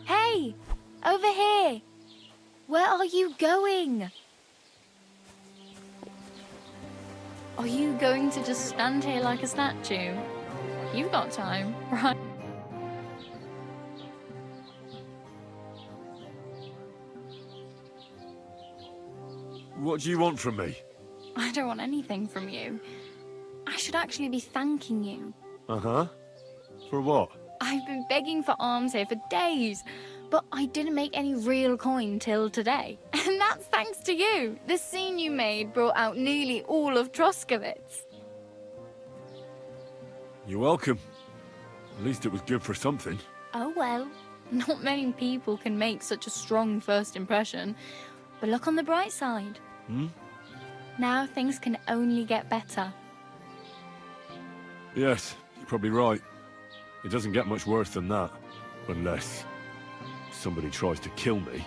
Hey! Over here! Where are you going? Are you going to just stand here like a statue? You've got time, right? What do you want from me? I don't want anything from you. I should actually be thanking you. Uh-huh. For what? I've been begging for alms here for days, but I didn't make any real coin till today. And that's thanks to you. The scene you made brought out nearly all of Troskowitz. You're welcome. At least it was good for something. Oh well, not many people can make such a strong first impression. But look on the bright side. Hmm? Now things can only get better. Yes, you're probably right. It doesn't get much worse than that. Unless somebody tries to kill me.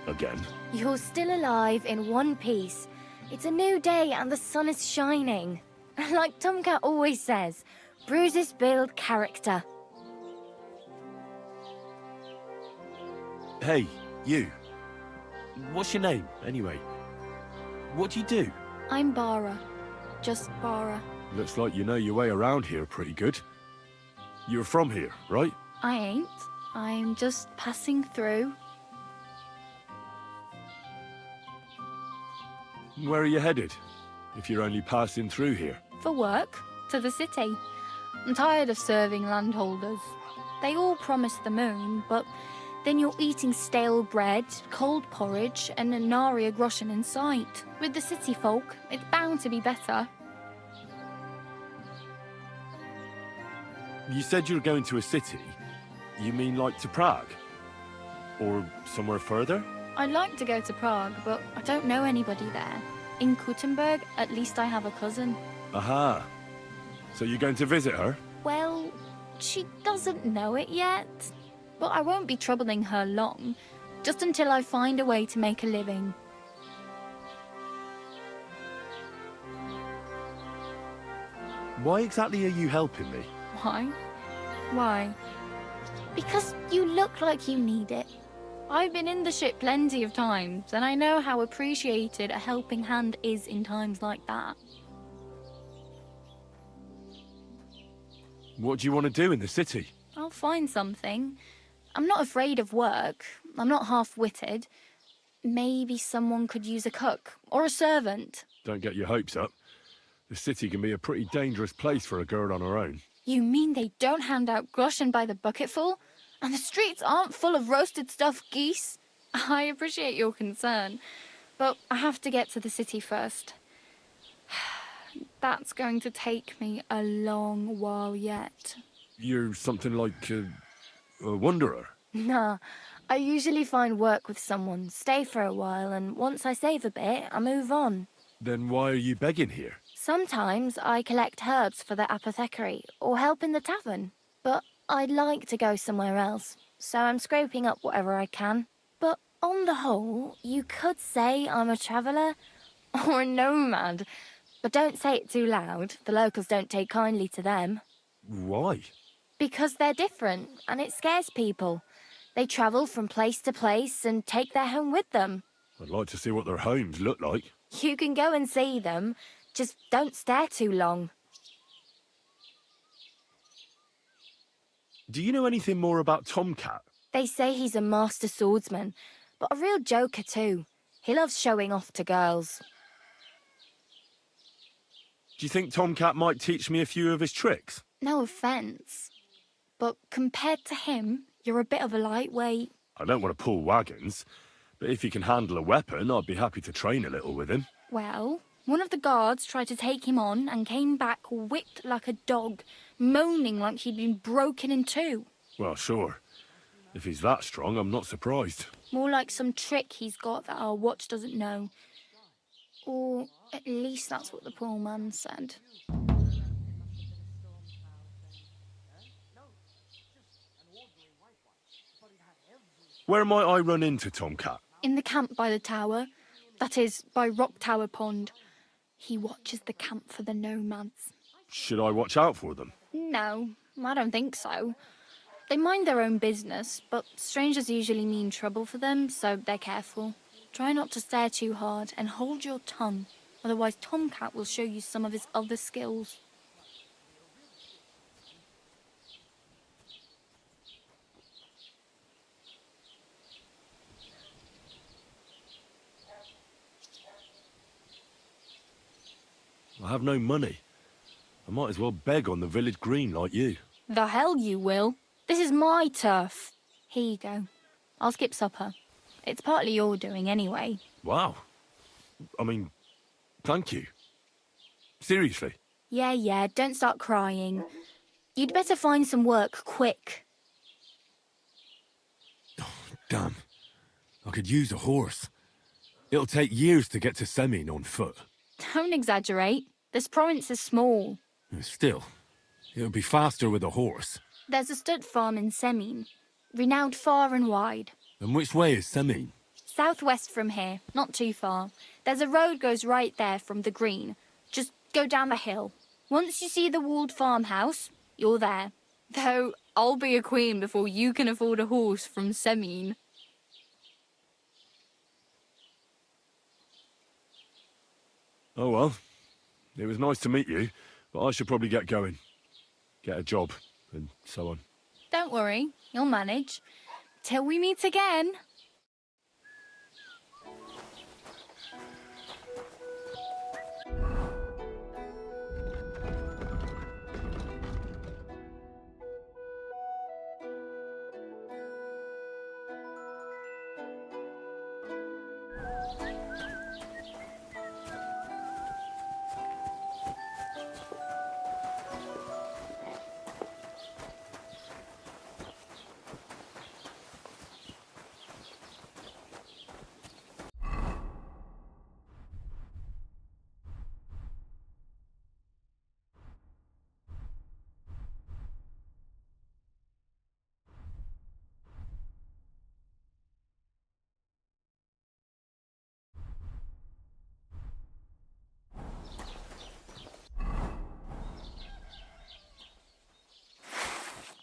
Again. You're still alive in one piece. It's a new day and the sun is shining. Like Tomcat always says, bruises build character. Hey, you. What's your name, anyway? What do you do? I'm Bara. Just Bara. Looks like you know your way around here pretty good. You're from here, right? I ain't. I'm just passing through. Where are you headed? If you're only passing through here. For work. To the city. I'm tired of serving landholders. They all promise the moon, but then you're eating stale bread, cold porridge, and a nary a groschen in sight. With the city folk, it's bound to be better. You said you're going to a city. You mean like to Prague? Or somewhere further? I'd like to go to Prague, but I don't know anybody there. In Kuttenberg, at least I have a cousin. Aha. So you're going to visit her? Well, she doesn't know it yet. But I won't be troubling her long, just until I find a way to make a living. Why exactly are you helping me? Why? Why? Because you look like you need it. I've been in the ship plenty of times, and I know how appreciated a helping hand is in times like that. What do you want to do in the city? I'll find something. I'm not afraid of work. I'm not half-witted. Maybe someone could use a cook, or a servant. Don't get your hopes up. The city can be a pretty dangerous place for a girl on her own. You mean they don't hand out groschen by the bucketful? And the streets aren't full of roasted stuffed geese? I appreciate your concern, but I have to get to the city first. That's going to take me a long while yet. You're something like a wanderer? Nah, I usually find work with someone, stay for a while, and once I save a bit, I move on. Then why are you begging here? Sometimes I collect herbs for the apothecary, or help in the tavern. But I'd like to go somewhere else, so I'm scraping up whatever I can. But on the whole, you could say I'm a traveller, or a nomad. But don't say it too loud, the locals don't take kindly to them. Why? Because they're different, and it scares people. They travel from place to place and take their home with them. I'd like to see what their homes look like. You can go and see them, just don't stare too long. Do you know anything more about Tomcat? They say he's a master swordsman, but a real joker too. He loves showing off to girls. Do you think Tomcat might teach me a few of his tricks? No offence, but compared to him, you're a bit of a lightweight. I don't want to pull wagons, but if he can handle a weapon, I'd be happy to train a little with him. Well, one of the guards tried to take him on and came back whipped like a dog, moaning like he'd been broken in two. Well, sure. If he's that strong, I'm not surprised. More like some trick he's got that our watch doesn't know. Or at least that's what the poor man said. Where might I run into Tomcat? In the camp by the tower. That is, by Rock Tower Pond. He watches the camp for the nomads. Should I watch out for them? No, I don't think so. They mind their own business, but strangers usually mean trouble for them, so they're careful. Try not to stare too hard and hold your tongue, otherwise Tomcat will show you some of his other skills. I have no money. I might as well beg on the village green like you. The hell you will. This is my turf. Here you go. I'll skip supper. It's partly your doing anyway. Wow. I mean, thank you. Seriously. Yeah, don't start crying. You'd better find some work quick. Damn. I could use a horse. It'll take years to get to Semin on foot. Don't exaggerate. This province is small. Still, it'll be faster with a horse. There's a stud farm in Semin, renowned far and wide. And which way is Semin? Southwest from here, not too far. There's a road goes right there from the green. Just go down the hill. Once you see the walled farmhouse, you're there. Though, I'll be a queen before you can afford a horse from Semin. Oh well. It was nice to meet you, but I should probably get going. Get a job, and so on. Don't worry, you'll manage. Till we meet again.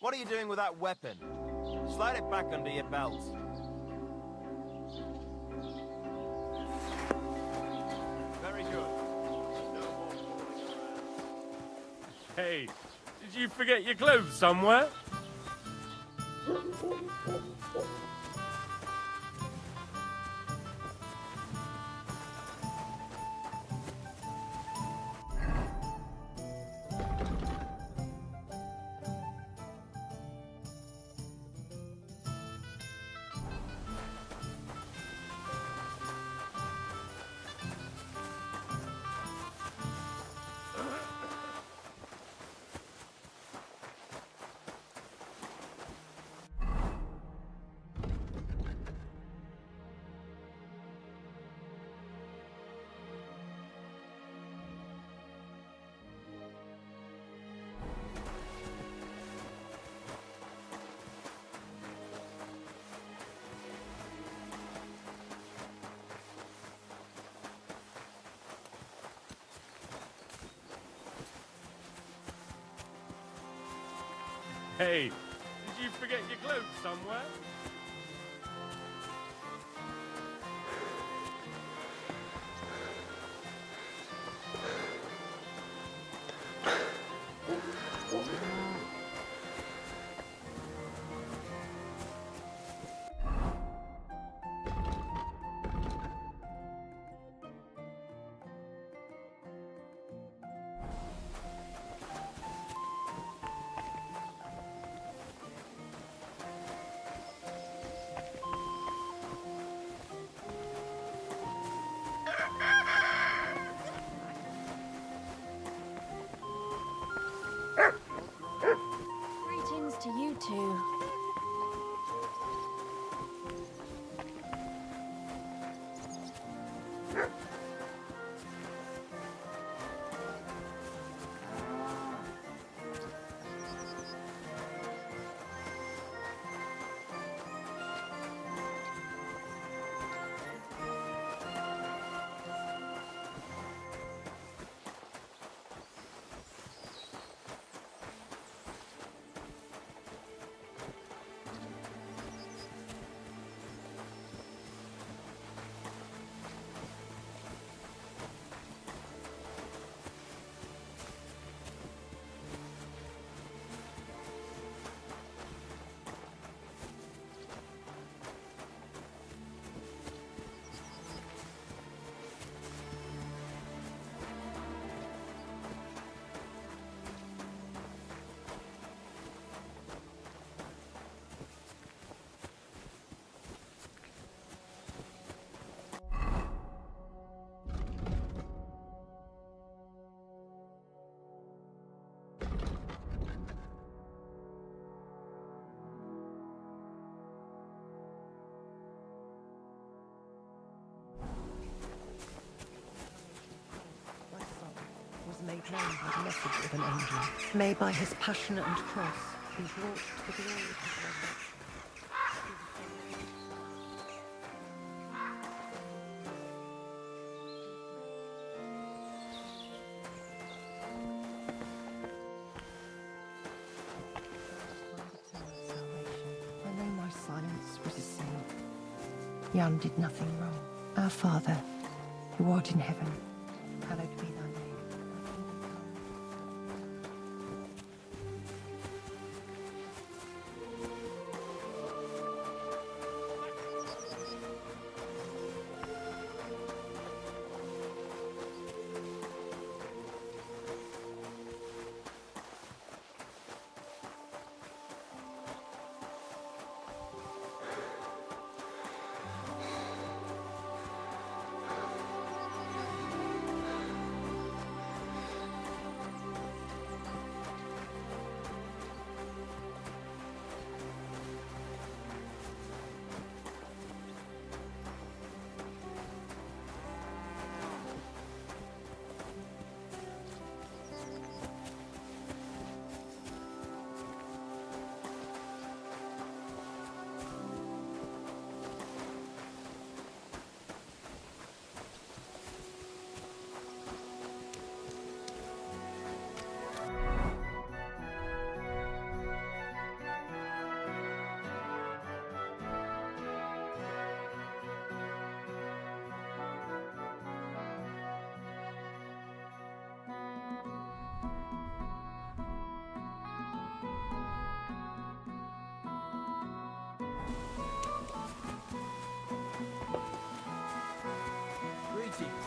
What are you doing with that weapon? Slide it back under your belt. Very good. Hey, did you forget your clothes somewhere? Hey, did you forget your clothes somewhere? known by the message of an angel. May by his passion and cross be brought to the glory of his resurrection. I know my silence was a sin. Jan did nothing wrong. Our Father, who art in heaven, hallowed be thy name. Thy kingdom come. Greetings.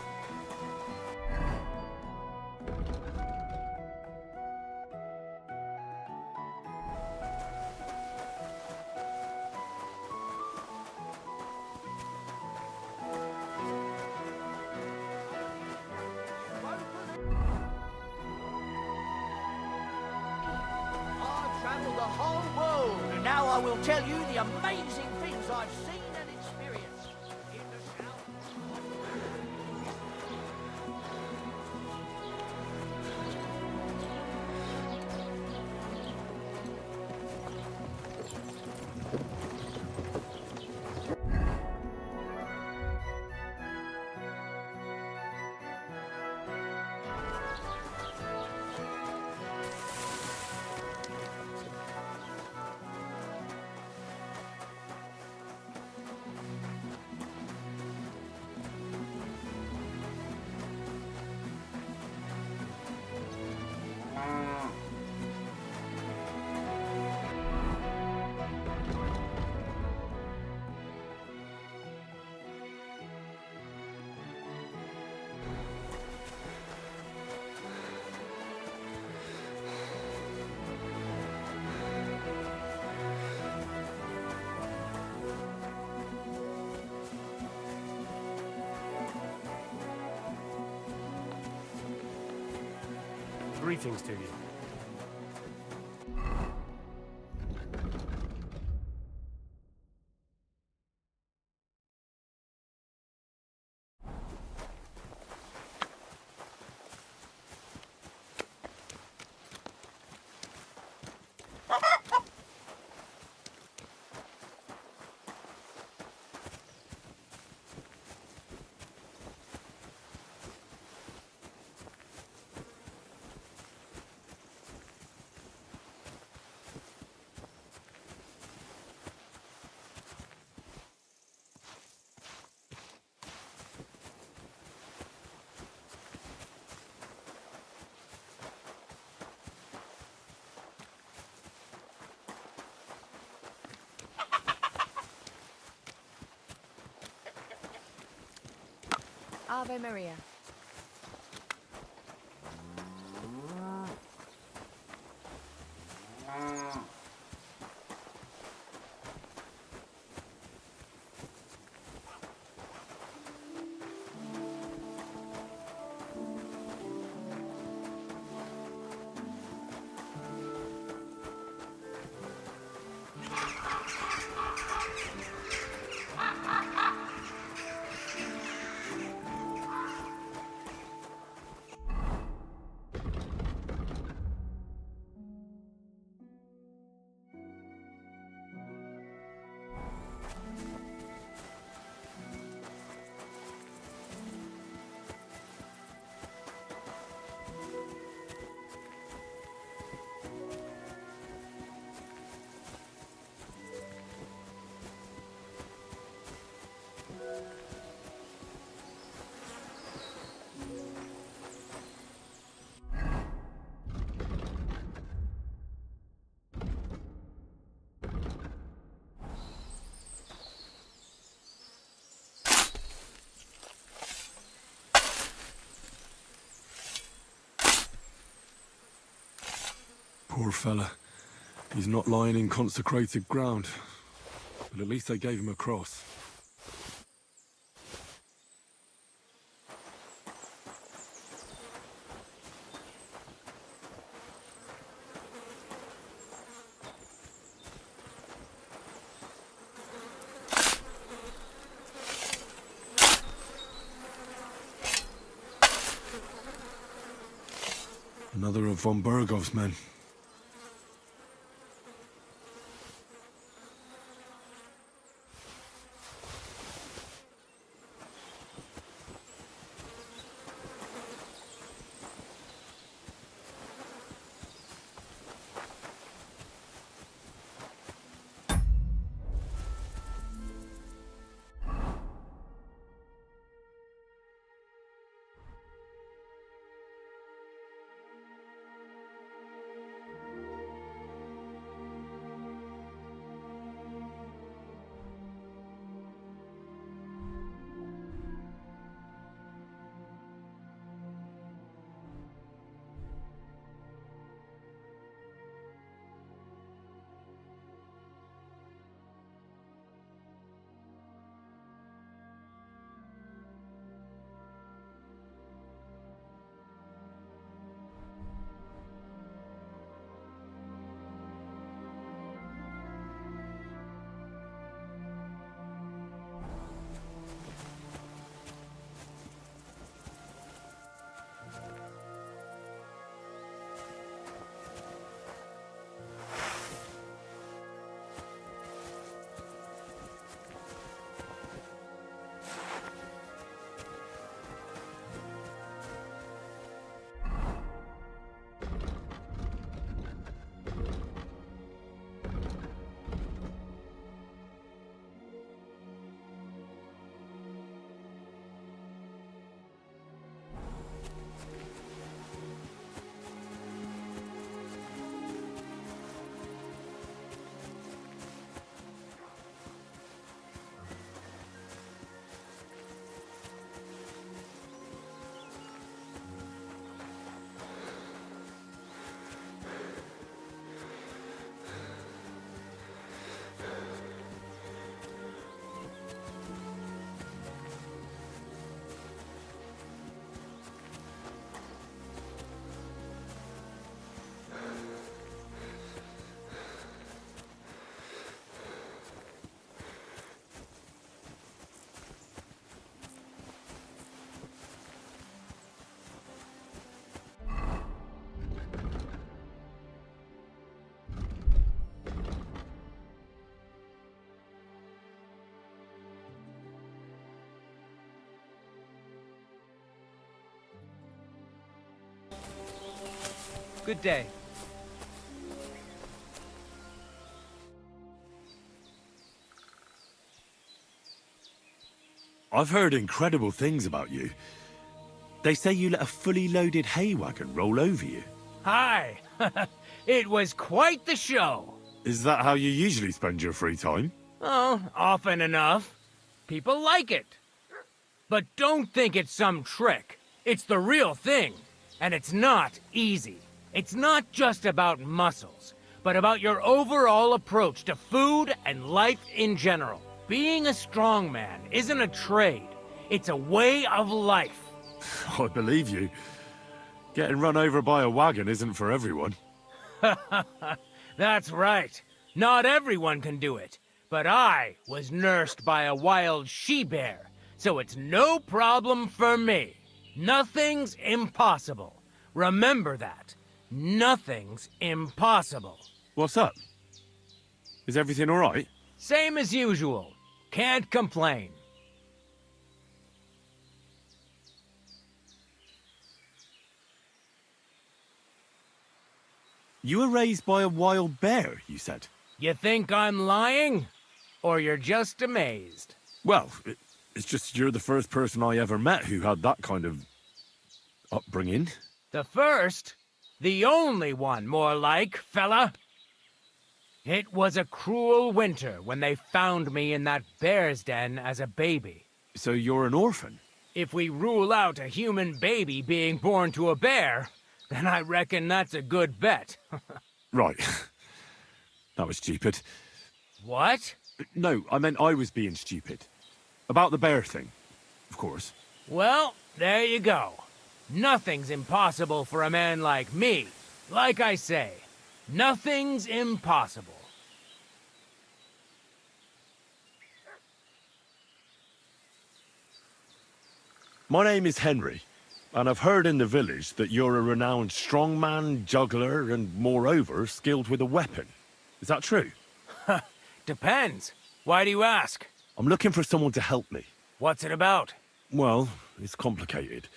I've travelled the whole world, and now I will tell you the amazing things I've seen and experienced. In the south. Greetings to you. Ave Maria. Poor fella. He's not lying in consecrated ground. But at least they gave him a cross. Another of von Bergov's men. Good day. I've heard incredible things about you. They say you let a fully loaded hay wagon roll over you. Hi! It was quite the show. Is that how you usually spend your free time? Oh, often enough. People like it. But don't think it's some trick. It's the real thing. And it's not easy. It's not just about muscles, but about your overall approach to food and life in general. Being a strongman isn't a trade. It's a way of life. I believe you. Getting run over by a wagon isn't for everyone. That's right. Not everyone can do it. But I was nursed by a wild she-bear, so it's no problem for me. Nothing's impossible. Remember that. Nothing's impossible. What's up? Is everything all right? Same as usual. Can't complain. You were raised by a wild bear, you said? You think I'm lying? Or you're just amazed? Well, it's just you're the first person I ever met who had that kind of upbringing. The first? The only one, more like, fella. It was a cruel winter when they found me in that bear's den as a baby. So you're an orphan? If we rule out a human baby being born to a bear, then I reckon that's a good bet. Right. That was stupid. What? No, I meant I was being stupid. About the bear thing, of course. Well, there you go. Nothing's impossible for a man like me. Like I say, nothing's impossible. My name is Henry, and I've heard in the village that you're a renowned strongman, juggler, and moreover, skilled with a weapon. Is that true? Depends. Why do you ask? I'm looking for someone to help me. What's it about? Well, it's complicated.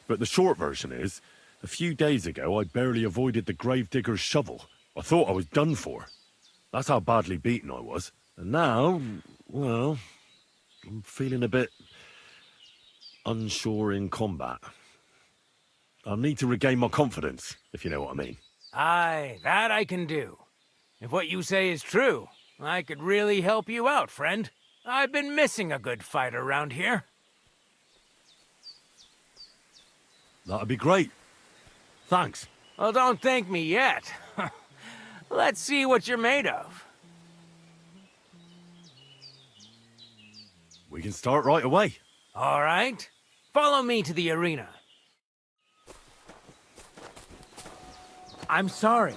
But the short version is, a few days ago I barely avoided the gravedigger's shovel. I thought I was done for. That's how badly beaten I was. And now, well, I'm feeling a bit unsure in combat. I'll need to regain my confidence, if you know what I mean. Aye, that I can do. If what you say is true, I could really help you out, friend. I've been missing a good fighter around here. That'd be great. Thanks. Well, don't thank me yet. Let's see what you're made of. We can start right away. All right. Follow me to the arena. I'm sorry.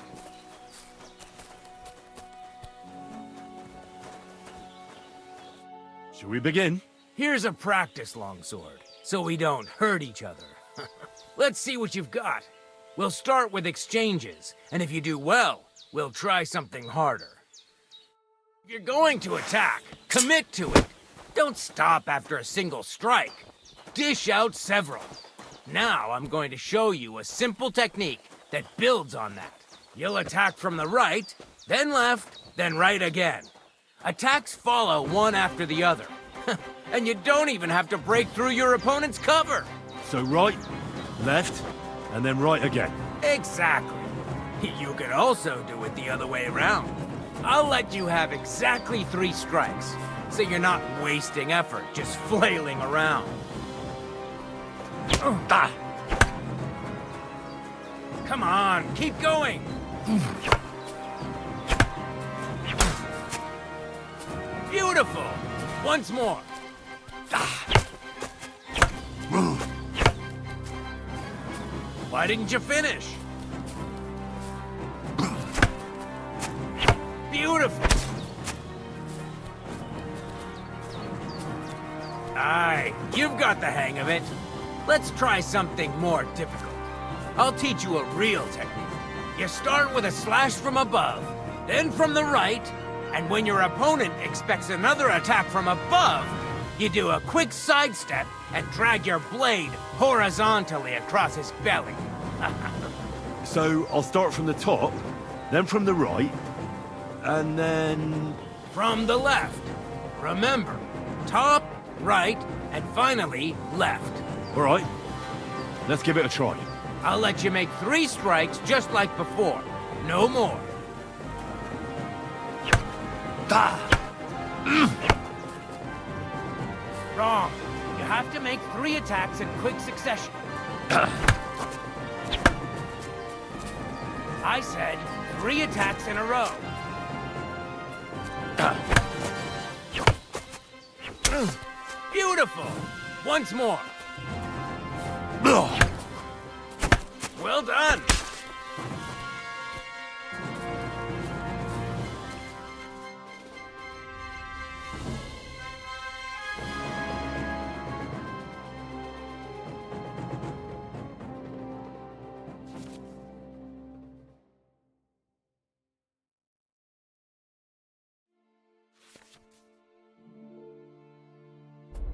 Shall we begin? Here's a practice longsword, so we don't hurt each other. Let's see what you've got. We'll start with exchanges, and if you do well, we'll try something harder. If you're going to attack, commit to it. Don't stop after a single strike. Dish out several. Now I'm going to show you a simple technique that builds on that. You'll attack from the right, then left, then right again. Attacks follow one after the other. And you don't even have to break through your opponent's cover. So right, left, and then right again. Exactly. You could also do it the other way around. I'll let you have exactly 3 strikes, so you're not wasting effort just flailing around. Come on, keep going. Beautiful. Once more. Why didn't you finish? Beautiful. Aye, you've got the hang of it. Let's try something more difficult. I'll teach you a real technique. You start with a slash from above, then from the right, and when your opponent expects another attack from above, you do a quick sidestep and drag your blade horizontally across his belly. So I'll start from the top, then from the right, and then... From the left. Remember, top, right, and finally left. All right, let's give it a try. I'll let you make 3 strikes just like before. No more. Wrong. You have to make 3 attacks in quick succession. I said 3 attacks in a row. Beautiful. Once more. Well done.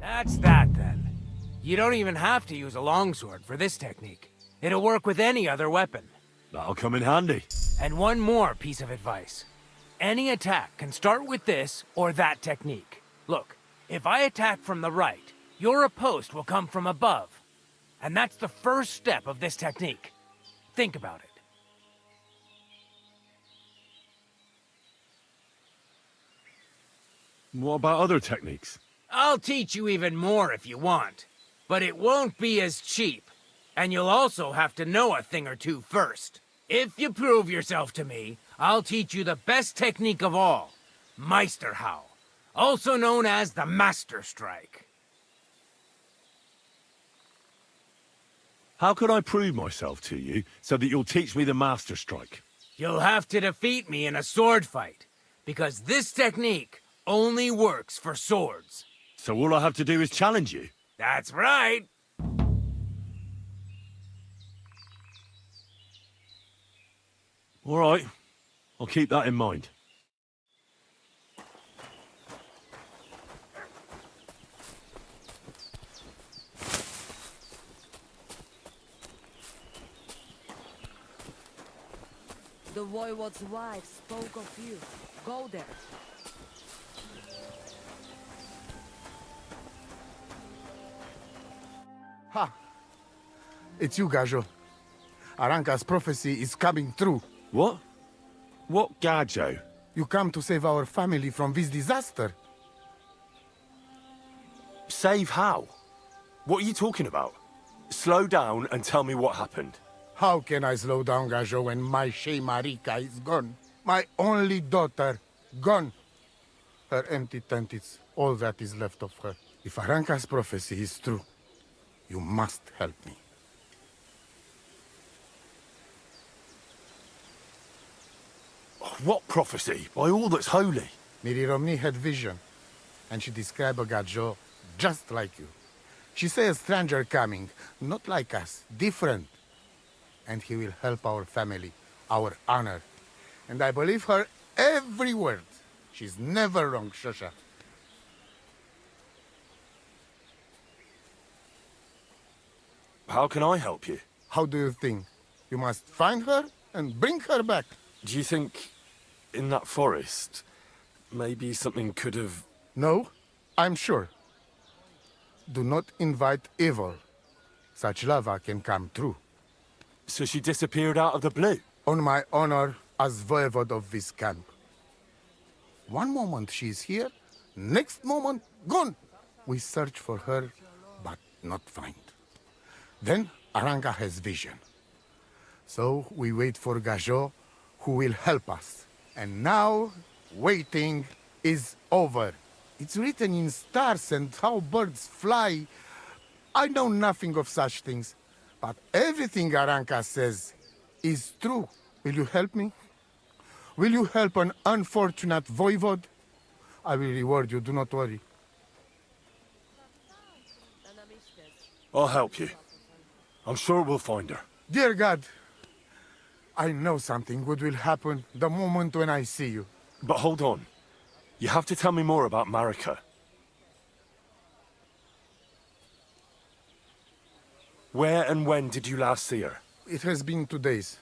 That's that, then. You don't even have to use a longsword for this technique. It'll work with any other weapon. That'll come in handy. And one more piece of advice. Any attack can start with this or that technique. Look, if I attack from the right, your riposte will come from above. And that's the first step of this technique. Think about it. What about other techniques? I'll teach you even more if you want. But it won't be as cheap. And you'll also have to know a thing or two first. If you prove yourself to me, I'll teach you the best technique of all, Meisterhau, also known as the Master Strike. How can I prove myself to you so that you'll teach me the Master Strike? You'll have to defeat me in a sword fight, because this technique only works for swords. So all I have to do is challenge you? That's right. All right. I'll keep that in mind. The Voivode's wife spoke of you. Go there. Ha! It's you, Gajo. Aranka's prophecy is coming true. What? What Gajo? You come to save our family from this disaster. Save how? What are you talking about? Slow down and tell me what happened. How can I slow down, Gajo, when my Shea Marika is gone? My only daughter, gone. Her empty tent is all that is left of her. If Aranka's prophecy is true, you must help me. What prophecy? By all that's holy. Miri Romni had vision, and she described a Gajo just like you. She say a stranger coming, not like us, different. And he will help our family, our honor. And I believe her every word. She's never wrong, Shosha. How can I help you? How do you think? You must find her and bring her back. Do you think in that forest, maybe something could have... No, I'm sure. Do not invite evil. Such lava can come true. So she disappeared out of the blue? On my honor as voivode of this camp. One moment she's here, next moment gone. We search for her, but not find. Then Aranka has vision. So we wait for Gajo, who will help us. And now, waiting is over. It's written in stars and how birds fly. I know nothing of such things, but everything Aranka says is true. Will you help me? Will you help an unfortunate voivode? I will reward you, do not worry. I'll help you. I'm sure we'll find her. Dear God, I know something good will happen the moment when I see you. But hold on. You have to tell me more about Marika. Where and when did you last see her? It has been 2 days.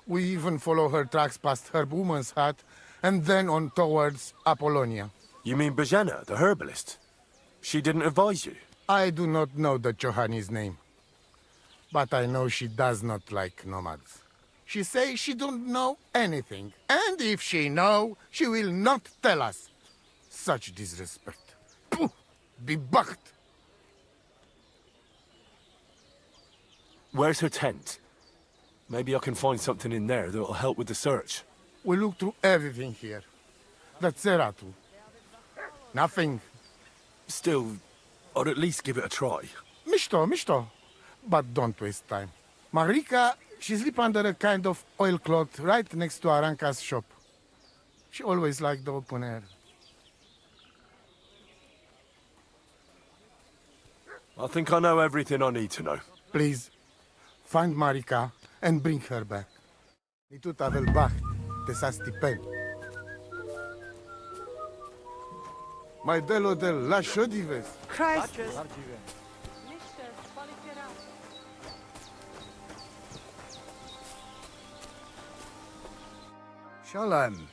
We even follow her tracks past her woman's hut and then on towards Apollonia. You mean Bajena, the herbalist? She didn't advise you? I do not know the Johani's name, but I know she does not like nomads. She says she don't know anything, and if she know, she will not tell us. Such disrespect. Pooh! Be bucked! Where's her tent? Maybe I can find something in there that'll help with the search. We look through everything here. The Zeratu. Nothing. Still, I'd at least give it a try. Mishto. But don't waste time. Marika, she sleep under a kind of oilcloth right next to Aranka's shop. She always liked the open air. I think I know everything I need to know. Please, find Marika and bring her back. Nitut avel bacht, te sa stipen. Mai delo del la shodives. Christ! Shalom.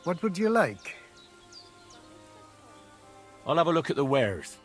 What would you like? I'll have a look at the wares.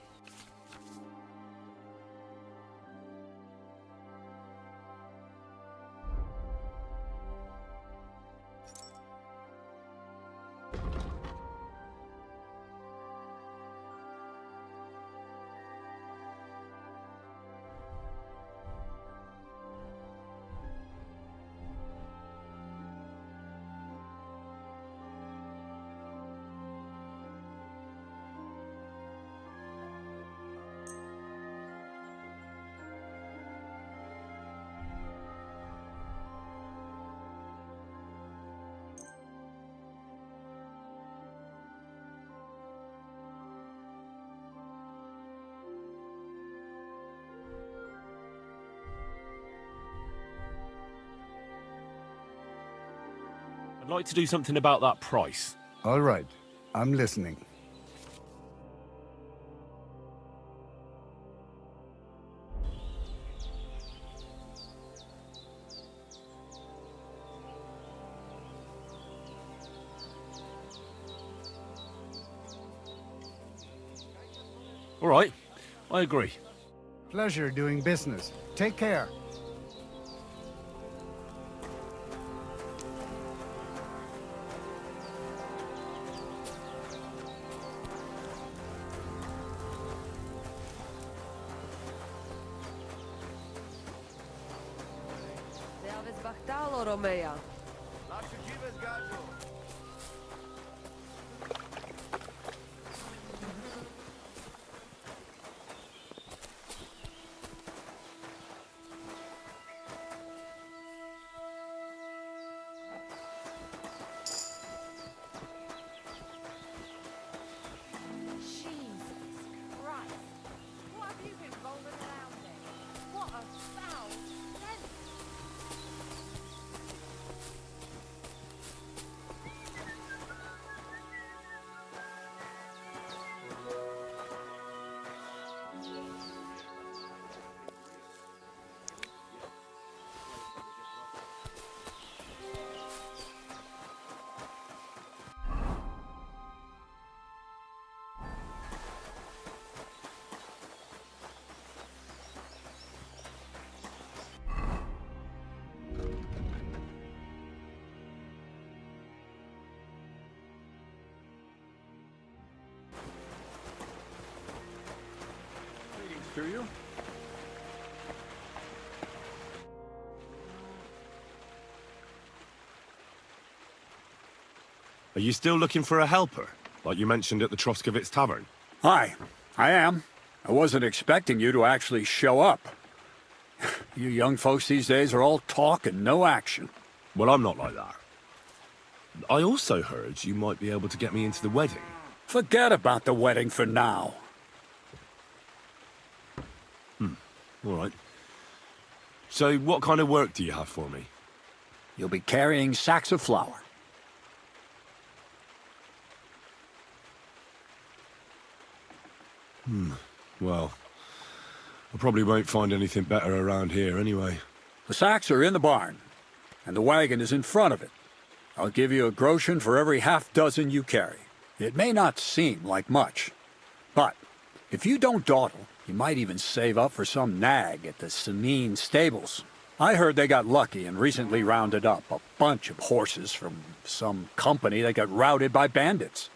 I'd like to do something about that price. All right, I'm listening. All right, I agree. Pleasure doing business. Take care. Teaves bahtalo, Romea. Jesus Christ. What have you been rolling around in? What a foul scent. To you? Are you still looking for a helper, like you mentioned at the Troskovitz Tavern? Hi, I am. I wasn't expecting you to actually show up. You young folks these days are all talk and no action. Well, I'm not like that. I also heard you might be able to get me into the wedding. Forget about the wedding for now. All right. So what kind of work do you have for me? You'll be carrying sacks of flour. Well, I probably won't find anything better around here anyway. The sacks are in the barn, and the wagon is in front of it. I'll give you a groschen for every half dozen you carry. It may not seem like much, but if you don't dawdle, you might even save up for some nag at the Samine stables. I heard they got lucky and recently rounded up a bunch of horses from some company that got routed by bandits.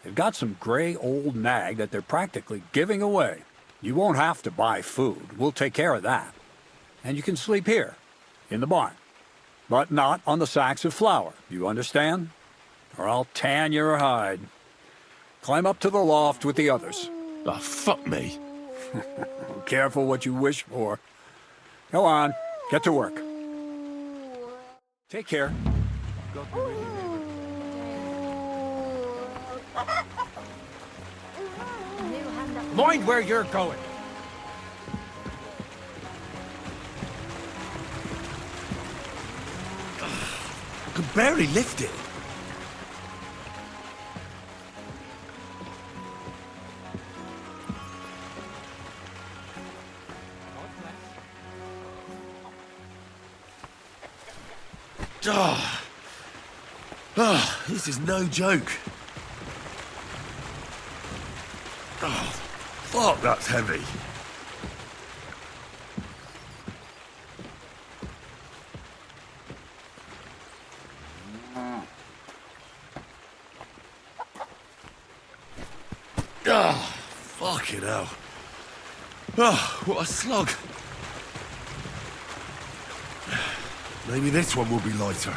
They've got some gray old nag that they're practically giving away. You won't have to buy food. We'll take care of that. And you can sleep here, in the barn. But not on the sacks of flour, you understand? Or I'll tan your hide. Climb up to the loft with the others. Ah, fuck me. Careful what you wish for. Go on, get to work. Take care. Mind where you're going. I could barely lift it. This is no joke. Oh, fuck, that's heavy. Fucking hell. Oh, what a slug. Maybe this one will be lighter.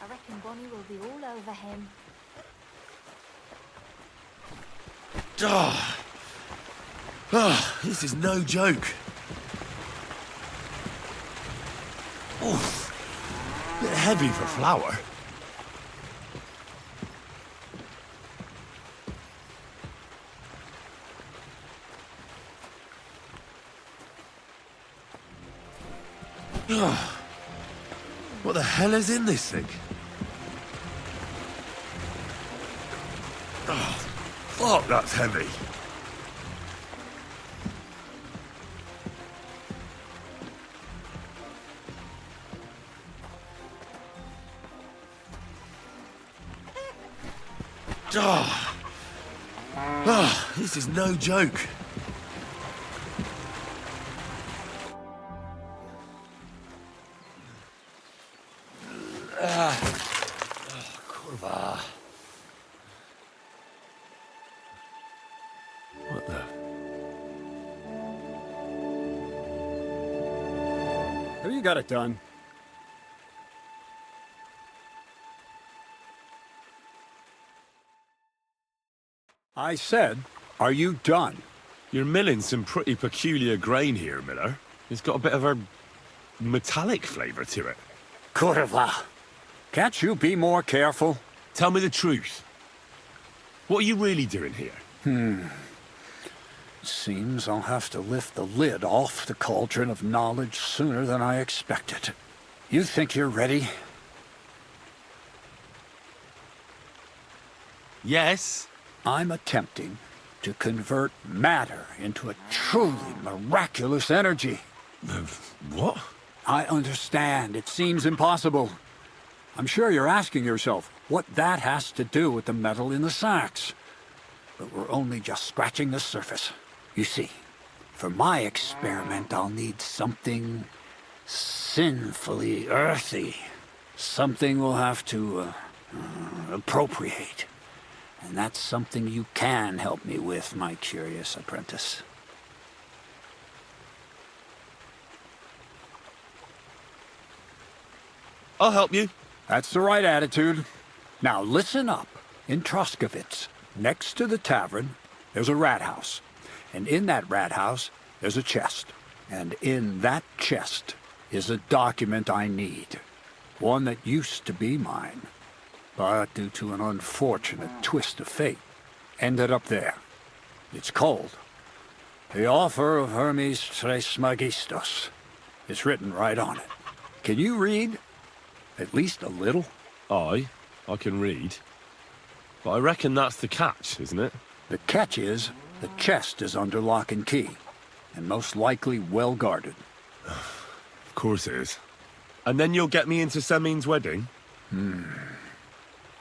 I reckon Bonnie will be all over him. This is no joke. Oof. Bit heavy for flour. What the hell is in this thing? Oh, fuck, that's heavy. This is no joke. Kurwa. What the? Have you got it done? I said, are you done? You're milling some pretty peculiar grain here, Miller. It's got a bit of a metallic flavour to it. Kurwa. Can't you be more careful? Tell me the truth. What are you really doing here? Seems I'll have to lift the lid off the cauldron of knowledge sooner than I expected. You think you're ready? Yes. I'm attempting to convert matter into a truly miraculous energy. What? I understand. It seems impossible. I'm sure you're asking yourself what that has to do with the metal in the sacks. But we're only just scratching the surface. You see, for my experiment, I'll need something sinfully earthy. Something we'll have to appropriate. And that's something you can help me with, my curious apprentice. I'll help you. That's the right attitude. Now listen up. In Troskovitz, next to the tavern, there's a rat house. And in that rat house, there's a chest. And in that chest is a document I need. One that used to be mine. But due to an unfortunate twist of fate, ended up there. It's called The Offer of Hermes Trismegistos. It's written right on it. Can you read? At least a little? I can read. But I reckon that's the catch, isn't it? The catch is, the chest is under lock and key, and most likely well guarded. Of course it is. And then you'll get me into Semin's wedding?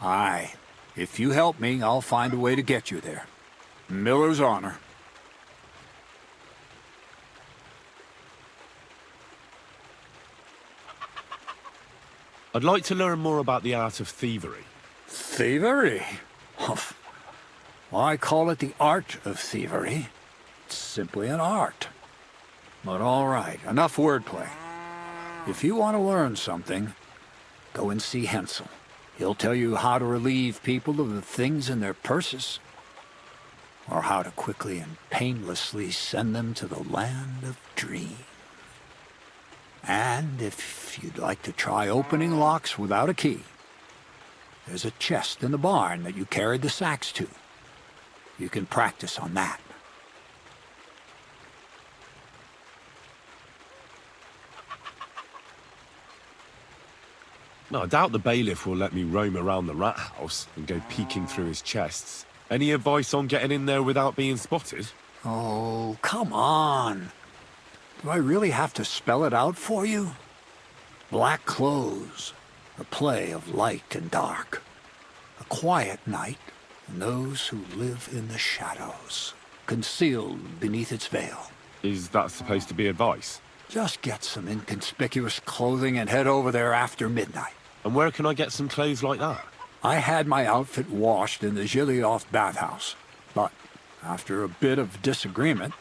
Aye. If you help me, I'll find a way to get you there. Miller's honor. I'd like to learn more about the art of thievery. Thievery? Why call it the art of thievery? It's simply an art. But all right, enough wordplay. If you want to learn something, go and see Hensel. He'll tell you how to relieve people of the things in their purses, or how to quickly and painlessly send them to the land of dreams. And if you'd like to try opening locks without a key, there's a chest in the barn that you carried the sacks to. You can practice on that. No, I doubt the bailiff will let me roam around the rat house and go peeking through his chests. Any advice on getting in there without being spotted? Oh, come on. Do I really have to spell it out for you? Black clothes, a play of light and dark. A quiet night, and those who live in the shadows, concealed beneath its veil. Is that supposed to be advice? Just get some inconspicuous clothing and head over there after midnight. And where can I get some clothes like that? I had my outfit washed in the Gilioff bathhouse, but after a bit of disagreement,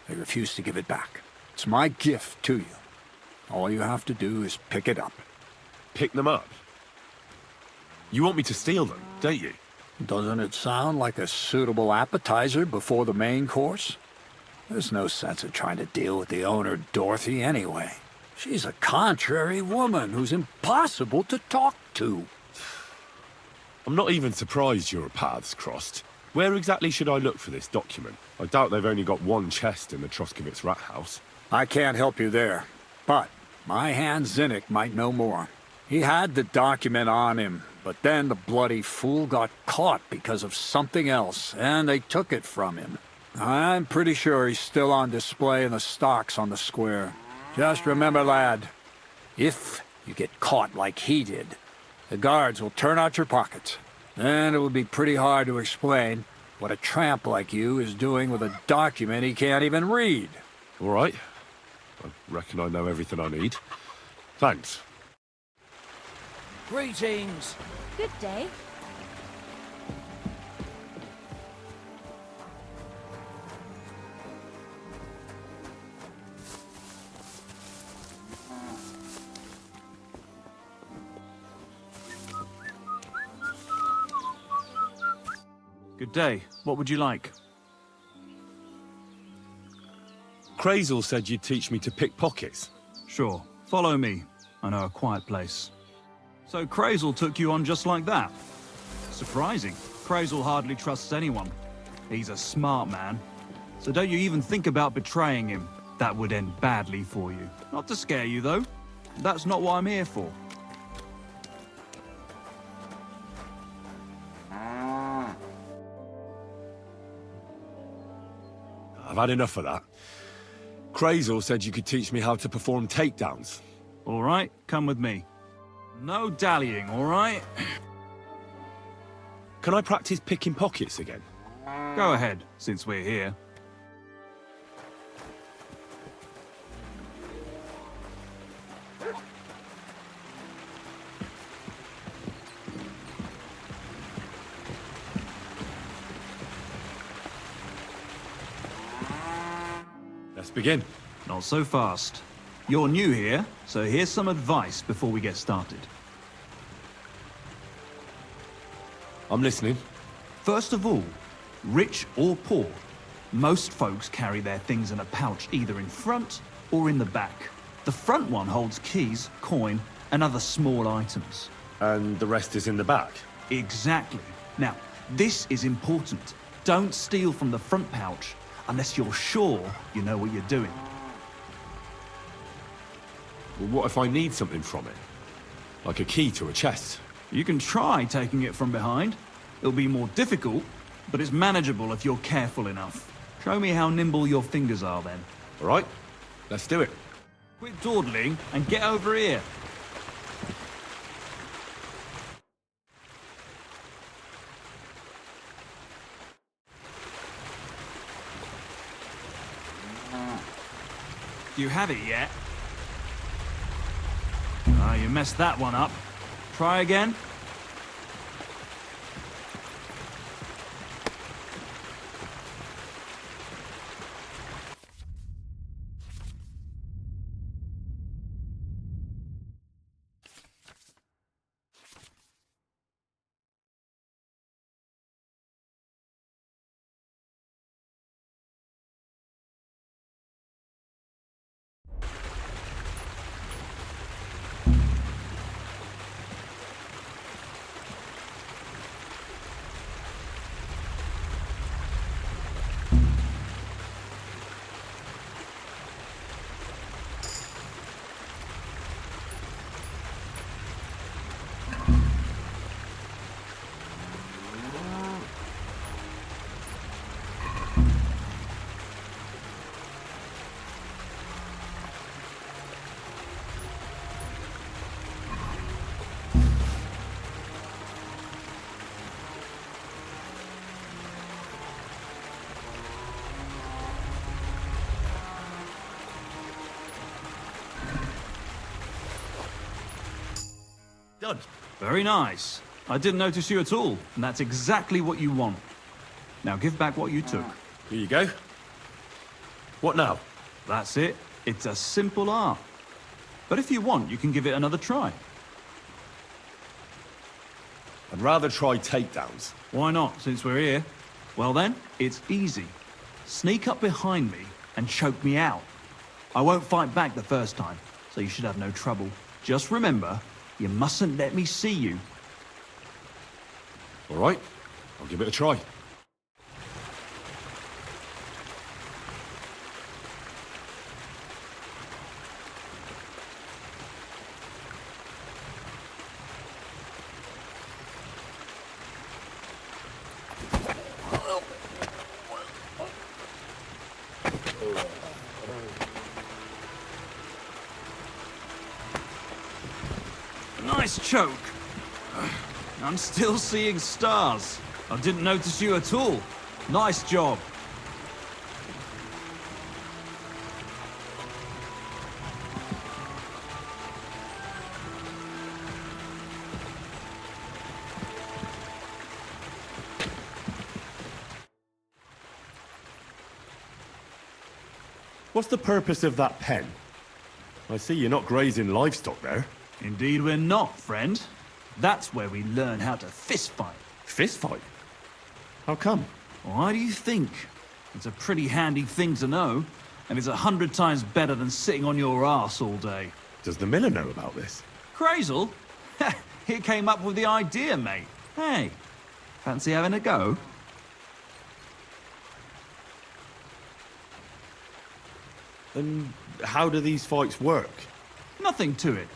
they refused to give it back. It's my gift to you. All you have to do is pick it up. Pick them up? You want me to steal them, don't you? Doesn't it sound like a suitable appetizer before the main course? There's no sense of trying to deal with the owner, Dorothy, anyway. She's a contrary woman who's impossible to talk to. I'm not even surprised your paths crossed. Where exactly should I look for this document? I doubt they've only got one chest in the Troskovitz rat house. I can't help you there, but My hand Zinnik might know more. He had the document on him, but then the bloody fool got caught because of something else, and they took it from him. I'm pretty sure he's still on display in the stocks on the square. Just remember, lad, if you get caught like he did, the guards will turn out your pockets. Then it will be pretty hard to explain what a tramp like you is doing with a document he can't even read. All right. I reckon I know everything I need. Thanks. Greetings. Good day. Good day. What would you like? Crazel said you'd teach me to pick pockets. Sure. Follow me. I know a quiet place. So Crazel took you on just like that? Surprising. Crazel hardly trusts anyone. He's a smart man. So don't you even think about betraying him. That would end badly for you. Not to scare you, though. That's not what I'm here for. I've had enough of that. Crazel said you could teach me how to perform takedowns. All right, come with me. No dallying, all right? Can I practice picking pockets again? Go ahead, since we're here. Let's begin. Not so fast. You're new here, so here's some advice before we get started. I'm listening. First of all, rich or poor, most folks carry their things in a pouch either in front or in the back. The front one holds keys, coin, and other small items. And the rest is in the back? Exactly. Now, this is important. Don't steal from the front pouch unless you're sure you know what you're doing. Well, what if I need something from it? Like a key to a chest? You can try taking it from behind. It'll be more difficult, but it's manageable if you're careful enough. Show me how nimble your fingers are then. All right, let's do it. Quit dawdling and get over here. Do you have it yet? Ah, you messed that one up. Try again. Done. Very nice. I didn't notice you at all, and that's exactly what you want. Now give back what you took. Here you go. What now? That's it. It's a simple art. But if you want, you can give it another try. I'd rather try takedowns. Why not, since we're here? Well then, it's easy. Sneak up behind me and choke me out. I won't fight back the first time, so you should have no trouble. Just remember, you mustn't let me see you. All right, I'll give it a try. nervous choke. I'm still seeing stars. I didn't notice you at all. Nice job. What's the purpose of that pen? I see you're not grazing livestock there. Indeed we're not, friend. That's where we learn how to fist fight. Fist fight? How come? Why do you think? It's a pretty handy thing to know, and it's 100 times better than sitting on your ass all day. Does the miller know about this? Crazel? He came up with the idea, mate. Hey, fancy having a go? And how do these fights work? Nothing to it.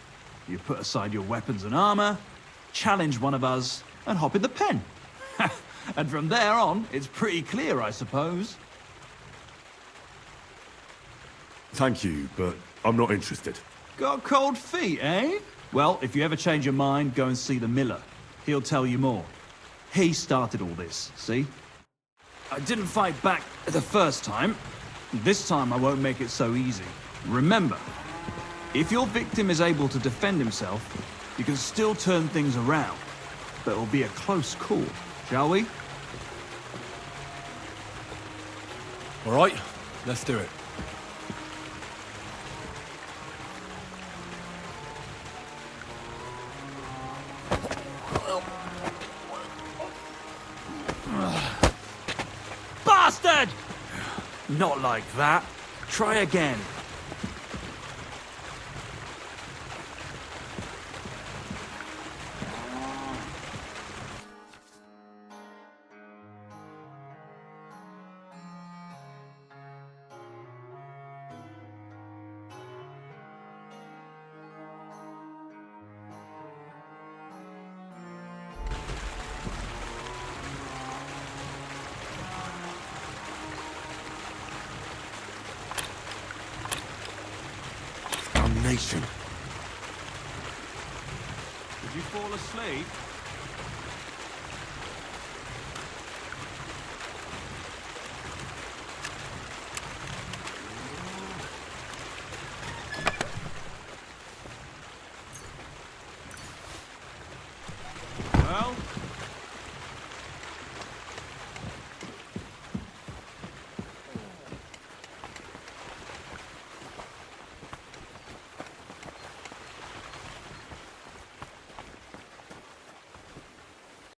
You put aside your weapons and armor, challenge one of us, and hop in the pen. And from there on, it's pretty clear, I suppose. Thank you, but I'm not interested. Got cold feet, eh? Well, if you ever change your mind, go and see the miller. He'll tell you more. He started all this, see? I didn't fight back the first time. This time I won't make it so easy. Remember, if your victim is able to defend himself, you can still turn things around. But it'll be a close call, shall we? All right, let's do it. Bastard! Not like that. Try again. Damnation. Did you fall asleep?